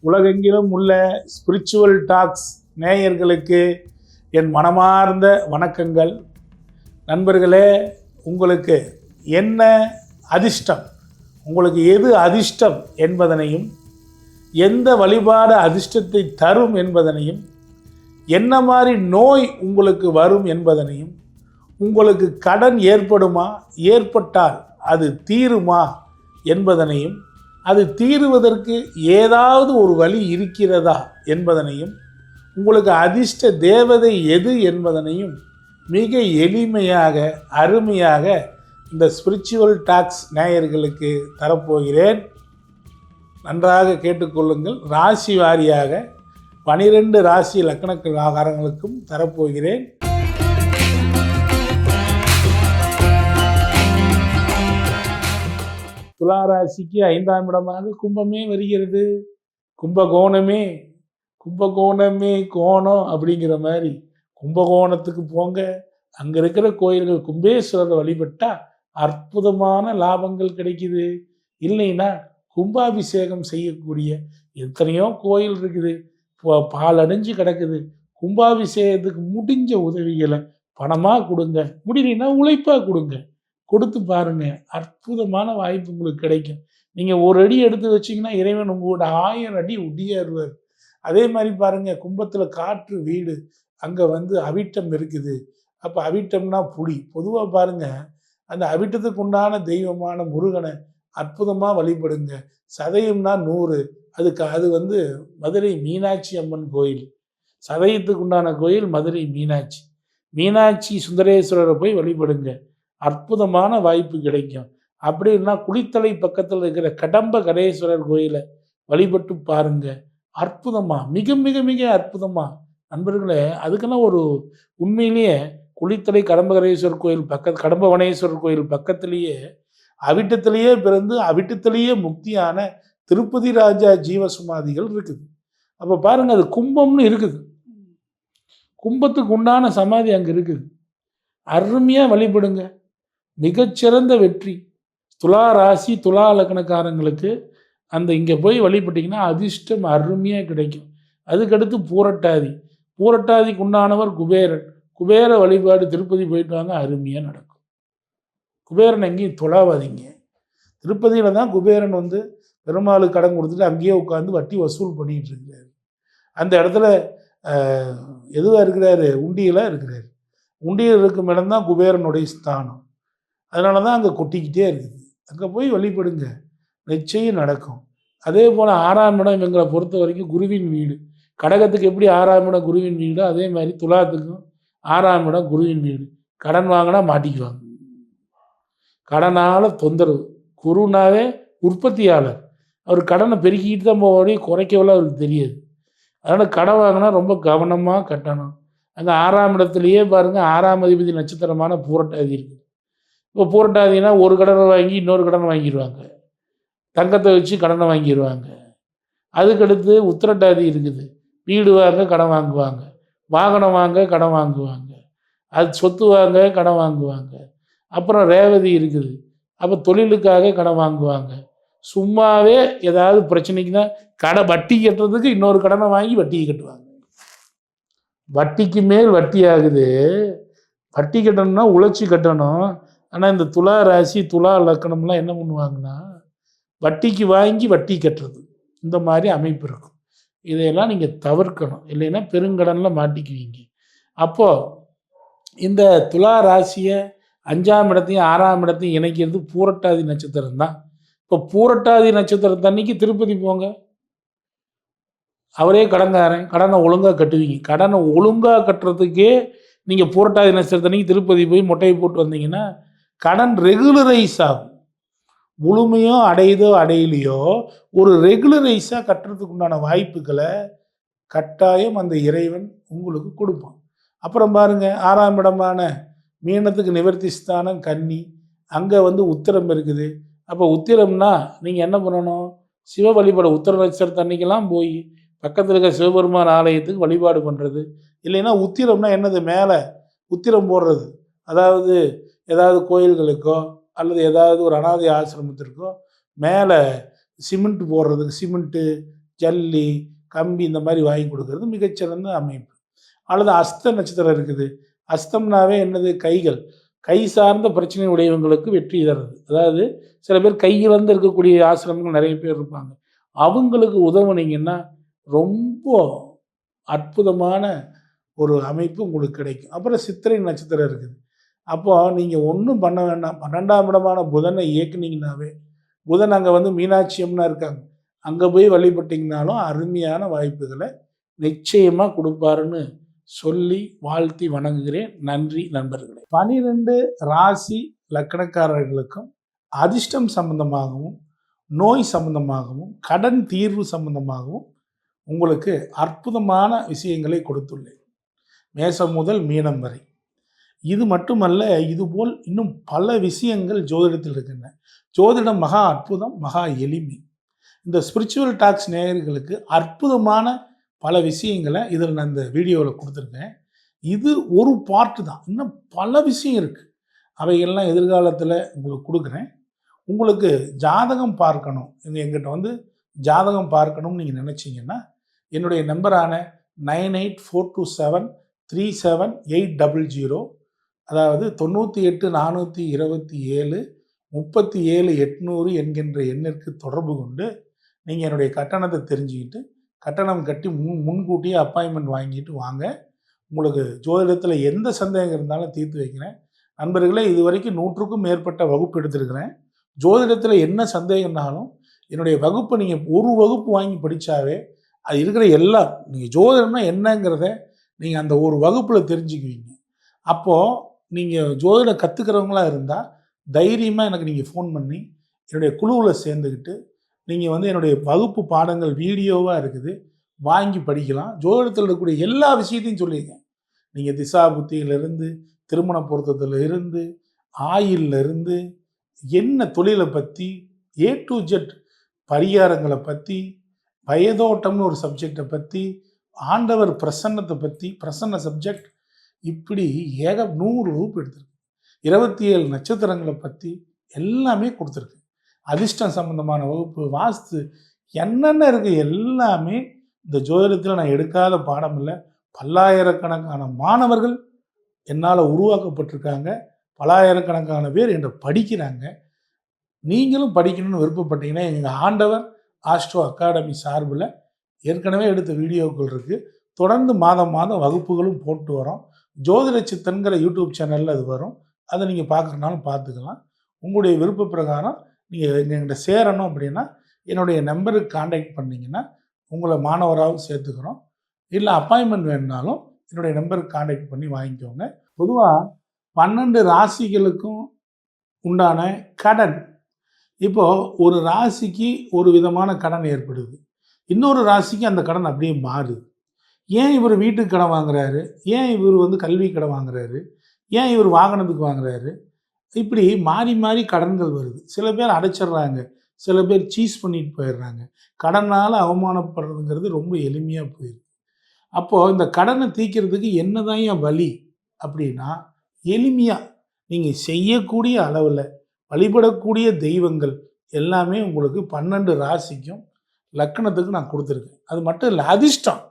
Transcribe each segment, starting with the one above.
உலகெங்கிலும் உள்ள spiritual tax நேயர்களுக்கு என் மனமார்ந்த வணக்கங்கள். நண்பர்களே, உங்களுக்கு என்ன அதிர்ஷ்டம், உங்களுக்கு எது அதிர்ஷ்டம் என்பதனையும், எந்த வழிபாடு அதிர்ஷ்டத்தை தரும் என்பதனையும், என்ன மாதிரி நோய் உங்களுக்கு வரும் என்பதனையும், உங்களுக்கு கடன் ஏற்படுமா, ஏற்பட்டால் அது தீருமா என்பதனையும், அது தீருவதற்கு ஏதாவது ஒரு வழி இருக்கிறதா என்பதனையும், உங்களுக்கு அதிர்ஷ்ட தேவதை எது என்பதனையும் மிக எளிமையாக அருமையாக இந்த ஸ்பிரிச்சுவல் டாக்ஸ் நேயர்களுக்கு தரப்போகிறேன். நன்றாக கேட்டுக்கொள்ளுங்கள். ராசி வாரியாக 12 ராசி லக்னக்காரங்களுக்கும் தரப்போகிறேன். துலா ராசிக்கு 5ஆம் இடமாக கும்பமே வருகிறது. கும்பகோணமே கோணம் அப்படிங்கிற மாதிரி கும்பகோணத்துக்கு போங்க. அங்கே இருக்கிற கோயில்கள் கும்பேஸ்வரரை வழிபட்டால் அற்புதமான லாபங்கள் கிடைக்குது. இல்லைன்னா கும்பாபிஷேகம் செய்யக்கூடிய எத்தனையோ கோயில் இருக்குது, பால் அடைஞ்சு கிடக்குது. கும்பாபிஷேகத்துக்கு முடிஞ்ச உதவிகளை பணமாக கொடுங்க, முடியலைன்னா உழைப்பாக கொடுங்க. கொடுத்து பாருங்க, அற்புதமான வாய்ப்பு உங்களுக்கு கிடைக்கும். நீங்கள் ஒரு அடி எடுத்து வச்சிங்கன்னா இறைவன் உங்களோட 1000 அடி உடியாருவார். அதே மாதிரி பாருங்கள், கும்பத்தில் காற்று வீடு, அங்கே அவிட்டம் இருக்குது. அப்போ அவிட்டம்னா புலி. பொதுவாக பாருங்கள், அந்த அவிட்டத்துக்கு உண்டான தெய்வமான முருகனை அற்புதமாக வழிபடுங்க. சதயம்னா 100, அது மதுரை மீனாட்சி அம்மன் கோயில். சதயத்துக்கு உண்டான கோயில் மதுரை மீனாட்சி சுந்தரேஸ்வரரை போய் வழிபடுங்க. அற்புதமான வாய்ப்பு கிடைக்கும். அப்படின்னா குளித்தலை பக்கத்தில் இருக்கிற கடம்ப கடேஸ்வரர் கோயிலை வழிபட்டு பாருங்க. அற்புதமா, மிக மிக மிக அற்புதமா. நண்பர்களே, அதுக்கெல்லாம் ஒரு உண்மையிலேயே குளித்தலை கடம்பகரேஸ்வரர் கோயில் கடம்பவனேஸ்வரர் கோயில் பக்கத்திலேயே அவிட்டத்திலேயே பிறந்து அவிட்டத்திலேயே முக்தியான திருப்பதி ராஜா ஜீவசமாதிகள் இருக்குது. அப்போ பாருங்க, அது கும்பம்னு இருக்குது. கும்பத்துக்கு உண்டான சமாதி அங்கே இருக்குது. அருமையாக வழிபடுங்க, மிகச்சிறந்த வெற்றி. துலா ராசி துலா லக்னக்காரங்களுக்கு இங்கே போய் வழிபட்டிங்கன்னா அதிர்ஷ்டம் அருமையாக கிடைக்கும். அதுக்கடுத்து பூரட்டாதிக்கு உண்டானவர் குபேர வழிபாடு திருப்பதி போயிட்டு வாங்க, அருமையாக நடக்கும். குபேரன் எங்கேயும் தொழாவாதீங்க. திருப்பதியில் தான் குபேரன் பெருமாளுக்கு கடன் கொடுத்துட்டு அங்கேயே உட்காந்து வட்டி வசூல் பண்ணிகிட்டு இருக்கிறாரு. அந்த இடத்துல எதுவாக இருக்கிறாரு, உண்டியலாக இருக்கிறாரு. உண்டியல் இருக்கும் இடம் தான் குபேரனுடைய ஸ்தானம். அதனால தான் அங்கே கொட்டிக்கிட்டே இருக்குது. அங்கே போய் வழிபடுங்க, நிச்சயம் நடக்கும். அதே போல் 6ஆம் இடம் இவங்களை பொறுத்த வரைக்கும் குருவின் வீடு. கடகத்துக்கு எப்படி 6ஆம் இடம் குருவின் வீடு, அதே மாதிரி துலாத்துக்கும் 6ஆம் இடம் குருவின் வீடு. கடன் வாங்கினா மாட்டிக்குவாங்க, கடனால் தொந்தரவு. குருனாவே உற்பத்தியாளர், அவர் கடனை பெருக்கிட்டு தான் போக, குறைக்கவெல்லாம் அவருக்கு தெரியாது. அதனால் கடன் வாங்கினா ரொம்ப கவனமாக கட்டணும். அங்கே 6ஆம் இடத்துலையே பாருங்கள், 6ஆம் அதிபதி நட்சத்திரமான பூரட்டாதி இருக்குது. இப்போ பூரட்டாதினா ஒரு கடனை வாங்கி இன்னொரு கடனை வாங்கிடுவாங்க, தங்கத்தை வச்சு கடனை வாங்கிடுவாங்க. அதுக்கடுத்து உத்திரட்டாதி இருக்குது, வீடு வாங்க கடன் வாங்குவாங்க, வாகனம் வாங்க கடன் வாங்குவாங்க, அது சொத்து வாங்க கடன் வாங்குவாங்க. அப்புறம் ரேவதி இருக்குது, அப்போ தொழிலுக்காக கடன் வாங்குவாங்க. சும்மாவே ஏதாவது பிரச்சனைக்கு தான் வட்டி கட்டுறதுக்கு இன்னொரு கடனை வாங்கி வட்டியை கட்டுவாங்க. வட்டிக்கு மேல் வட்டி ஆகுது. வட்டி கட்டணும்னா உழைச்சி கட்டணும். ஆனால் இந்த துலா ராசி துலா லக்கணம்லாம் என்ன பண்ணுவாங்கன்னா, வட்டிக்கு வாங்கி வட்டி கட்டுறது, இந்த மாதிரி அமைப்பு இருக்கும். இதையெல்லாம் நீங்கள் தவிர்க்கணும், இல்லைன்னா பெருங்கடனில் மாட்டிக்குவீங்க. அப்போது இந்த துலா ராசியை 5ஆம் இடத்தையும் 6ஆம் இடத்தையும் இணைக்கிறது பூரட்டாதி நட்சத்திரம் தான். இப்போ பூரட்டாதி நட்சத்திரத்தன்னைக்கு திருப்பதி போங்க, அவரே கடன்காரன், கடனை ஒழுங்காக கட்டுவீங்க. கடனை ஒழுங்காக கட்டுறதுக்கே நீங்கள் பூரட்டாதி நட்சத்திரத்தன்னைக்கு திருப்பதி போய் மொட்டையை போட்டு வந்தீங்கன்னா கடன் ரெகுலரைஸ் ஆகும். முழுமையோ அடையுதோ அடையிலையோ ஒரு ரெகுலரைஸாக கட்டுறதுக்கு உண்டான வாய்ப்புகளை கட்டாயம் அந்த இறைவன் உங்களுக்கு கொடுப்பான். அப்புறம் பாருங்கள், 6ஆம் இடமான மீனத்துக்கு நிவர்த்தி ஸ்தானம் கன்னி, அங்கே உத்திரம் இருக்குது. அப்போ உத்திரம்னா நீங்கள் என்ன பண்ணணும், சிவ வழிபாடு. உத்திர நட்சத்திரத்து அன்னைக்கெல்லாம் போய் பக்கத்தில் இருக்க சிவபெருமான் ஆலயத்துக்கு வழிபாடு பண்ணுறது. இல்லைன்னா உத்திரம்னா என்னது, மேலே உத்திரம் போடுறது. அதாவது ஏதாவது கோயில்களுக்கோ அல்லது ஏதாவது ஒரு அனாதை ஆசிரமத்திற்கோ மேலே சிமெண்ட் போடுறதுக்கு, சிமெண்ட்டு ஜல்லி, கம்பி இந்த மாதிரி வாங்கி கொடுக்கறது மிகச்சிறந்த அமைப்பு. அல்லது அஸ்த நட்சத்திரம் இருக்குது. அஸ்தம்னாவே என்னது? கைகள். கை சார்ந்த பிரச்சனை உடையவங்களுக்கு வெற்றி தருது. அதாவது சில பேர் கை இழந்து இருக்கக்கூடிய ஆசிரமங்கள் நிறைய பேர் இருப்பாங்க. அவங்களுக்கு உதவுனீங்கன்னா ரொம்ப அற்புதமான ஒரு அமைப்பு உங்களுக்கு கிடைக்கும். அப்புறம் சித்திரை நட்சத்திரம் இருக்குது. அப்போ நீங்க ஒண்ணும் பண்ண வேண்டாம். 12ஆம் இடமான புதனை இயக்குனீங்கன்னாவே, புதன் அங்க வந்து மீனாட்சி அம்மனா இருக்காங்க. அங்க போய் வழிபட்டீங்கனாலும் அருமையான வாய்ப்புகளை நிச்சயமா கொடுப்பாருன்னு சொல்லி வாழ்த்தி வணங்குகிறேன். நன்றி நண்பர்களே. 12 ராசி லக்கணக்காரர்களுக்கும் அதிர்ஷ்டம் சம்பந்தமாகவும், நோய் சம்பந்தமாகவும், கடன் தீர்வு சம்பந்தமாகவும் உங்களுக்கு அற்புதமான விஷயங்களை கொடுத்துள்ளேன். மேசம் முதல் மீனம் வரை. இது மட்டுமல்ல, இதுபோல் இன்னும் பல விஷயங்கள் ஜோதிடத்தில் இருக்கின்றன. ஜோதிடம் மகா அற்புதம், மகா எளிமை. இந்த ஸ்பிரிச்சுவல் டாக்ஸ் நேயர்களுக்கு அற்புதமான பல விஷயங்களை இதில் நான் இந்த வீடியோவில் கொடுத்துருக்கேன். இது ஒரு பார்ட்டு தான். இன்னும் பல விஷயம் இருக்குது. அவைகள்லாம் எதிர்காலத்தில் உங்களுக்கு கொடுக்குறேன். உங்களுக்கு ஜாதகம் பார்க்கணும், எங்கிட்ட வந்து ஜாதகம் பார்க்கணும்னு நீங்கள் நினச்சிங்கன்னா என்னுடைய நம்பரான 9842737800, அதாவது 98422737 என்கின்ற எண்ணிற்கு தொடர்பு கொண்டு நீங்கள் என்னுடைய கட்டணத்தை தெரிஞ்சுக்கிட்டு கட்டணம் கட்டி முன்கூட்டியே அப்பாயின்மெண்ட் வாங்கிட்டு வாங்க. உங்களுக்கு ஜோதிடத்தில் எந்த சந்தேகம் இருந்தாலும் தீர்த்து வைக்கிறேன். நண்பர்களே, இது வரைக்கும் 100க்கும் மேற்பட்ட வகுப்பு எடுத்திருக்கிறேன். ஜோதிடத்தில் என்ன சந்தேகம்னாலும் என்னுடைய வகுப்பை நீங்கள் ஒரு வகுப்பு வாங்கி படித்தாவே அது இருக்கிற எல்லாம் நீங்கள் ஜோதிடம்னா என்னங்கிறத நீங்கள் அந்த ஒரு வகுப்பில் தெரிஞ்சுக்குவீங்க. அப்போது நீங்கள் ஜோதிடம் கற்றுக்கிறவங்களா இருந்தால் தைரியமாக எனக்கு நீங்கள் ஃபோன் பண்ணி என்னுடைய குழுவில் சேர்ந்துக்கிட்டு நீங்கள் வந்து என்னுடைய வகுப்பு பாடங்கள் வீடியோவாக இருக்குது, வாங்கி படிக்கலாம். ஜோதிடத்தில் இருக்கக்கூடிய எல்லா விஷயத்தையும் சொல்லியிருக்கேன். நீங்கள் திசா புத்தியிலிருந்து, திருமண பொருத்தத்தில் இருந்து, ஆயிலிருந்து, என்ன தொழிலை பற்றி, A to Z பரிகாரங்களை பற்றி, வயதோட்டம்னு ஒரு சப்ஜெக்டை பற்றி, ஆண்டவர் பிரசன்னத்தை பற்றி, பிரசன்ன சப்ஜெக்ட், இப்படி 100 வகுப்பு எடுத்திருக்கு. 27 நட்சத்திரங்களை பற்றி எல்லாமே கொடுத்துருக்கு. அதிர்ஷ்டம் சம்பந்தமான வகுப்பு, வாஸ்து, என்னென்ன இருக்குது எல்லாமே இந்த ஜோதிடத்தில் நான் எடுக்காத பாடம் இல்லை. பல்லாயிரக்கணக்கான மாணவர்கள் என்னால் உருவாக்கப்பட்டிருக்காங்க. பல்லாயிரக்கணக்கான பேர் என்கிட்ட படிக்கிறாங்க. நீங்களும் படிக்கணும்னு விருப்பப்பட்டீங்கன்னா எங்கள் ஆண்டவர் ஆஸ்ட்ரோ அகாடமி சார்பில் ஏற்கனவே எடுத்த வீடியோக்கள் இருக்குது. தொடர்ந்து மாதம் மாதம் வகுப்புகளும் போட்டு வரோம். ஜோதிட சித்தன்கிற யூடியூப் சேனலில் அது வரும். அதை நீங்கள் பார்க்குறனாலும் பார்த்துக்கலாம். உங்களுடைய விருப்ப பிரகாரம் நீங்கள் எங்கள்கிட்ட சேரணும் அப்படின்னா என்னுடைய நம்பருக்கு காண்டாக்ட் பண்ணிங்கன்னா உங்களை மாணவராகவும் சேர்த்துக்கிறோம். இல்லை அப்பாயின்மெண்ட் வேணுனாலும் என்னுடைய நம்பருக்கு காண்டாக்ட் பண்ணி வாங்கிக்கோங்க. பொதுவாக 12 ராசிகளுக்கும் உண்டான கடன், இப்போது ஒரு ராசிக்கு ஒரு விதமான கடன் ஏற்படுது, இன்னொரு ராசிக்கு அந்த கடன் அப்படியே மாறுது. ஏன் இவர் வீட்டுக்கு கடன் வாங்குறாரு, ஏன் இவர் வந்து கல்வி கடன் வாங்குறாரு, ஏன் இவர் வாகனத்துக்கு வாங்குறாரு, இப்படி மாறி மாறி கடன்கள் வருது. சில பேர் அடைச்சிட்றாங்க, சில பேர் சீஸ் பண்ணிட்டு போயிடுறாங்க. கடனால் அவமானப்படுறதுங்கிறது ரொம்ப எளிமையாக போயிடுது. அப்போது இந்த கடனை தீர்க்கிறதுக்கு என்னதான் என் வழி அப்படின்னா, எளிமையாக நீங்கள் செய்யக்கூடிய அளவில் வழிபடக்கூடிய தெய்வங்கள் எல்லாமே உங்களுக்கு 12 ராசிக்கும் லக்கணத்துக்கு நான் கொடுத்துருக்கேன். அது மட்டும் இல்லை, அதிர்ஷ்டம்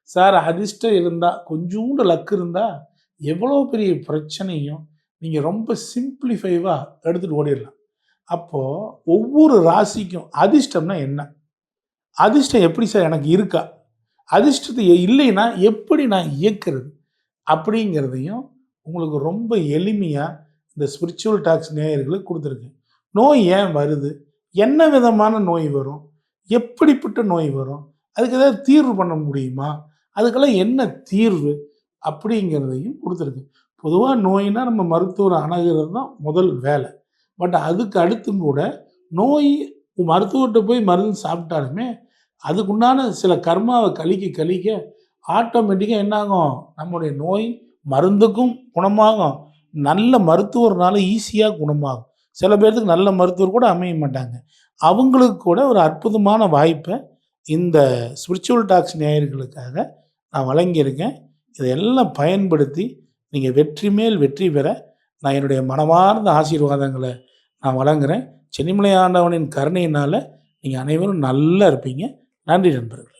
சார், அதிர்ஷ்டம் இருந்தால், கொஞ்சோண்டு லக்கு இருந்தால் எவ்வளோ பெரிய பிரச்சனையும் நீங்கள் ரொம்ப சிம்பிளிஃபைவாக எடுத்துகிட்டு ஓடிடலாம். அப்போது ஒவ்வொரு ராசிக்கும் அதிர்ஷ்டம்னா என்ன, அதிர்ஷ்டம் எப்படி சார் எனக்கு இருக்கா, அதிர்ஷ்டத்தை இல்லைன்னா எப்படி நான் இயக்கிறது அப்படிங்கிறதையும் உங்களுக்கு ரொம்ப எளிமையாக இந்த ஸ்பிரிச்சுவல் டாக்ஸ் நேயர்களுக்கு கொடுத்துருக்கேன். நோய் ஏன் வருது, என்ன விதமான நோய் வரும், எப்படிப்பட்ட நோய் வரும், அதுக்கு ஏதாவது தீர்வு பண்ண முடியுமா, அதுக்கெல்லாம் என்ன தீர்வு அப்படிங்கிறதையும் கொடுத்துருக்கேன். பொதுவாக நோயினா நம்ம மருத்துவரை அணுகிறது தான் முதல் வேலை. பட் அதுக்கு அடுத்தும் கூட நோய் மருத்துவர்கிட்ட போய் மருந்து சாப்பிட்டாலுமே அதுக்குண்டான சில கர்மாவை கழிக்க ஆட்டோமேட்டிக்காக என்னாகும், நம்முடைய நோய் மருந்துக்கும் குணமாகும், நல்ல மருத்துவர்னால ஈஸியாக குணமாகும். சில பேர்த்துக்கு நல்ல மருத்துவர் கூட அமைய மாட்டாங்க. அவங்களுக்கு கூட ஒரு அற்புதமான வாய்ப்பை இந்த ஸ்பிரிச்சுவல் டாக்ஸ் நேயர்களுக்காக நான் வழங்கியிருக்கேன். இதையெல்லாம் பயன்படுத்தி நீங்கள் வெற்றி மேல் வெற்றி பெற நான் என்னுடைய மனமார்ந்த ஆசீர்வாதங்களை நான் வழங்குகிறேன். சென்னிமலை ஆண்டவனின் கருணையினால் நீங்கள் அனைவரும் நல்லா இருப்பீங்க. நன்றி நண்பர்களே.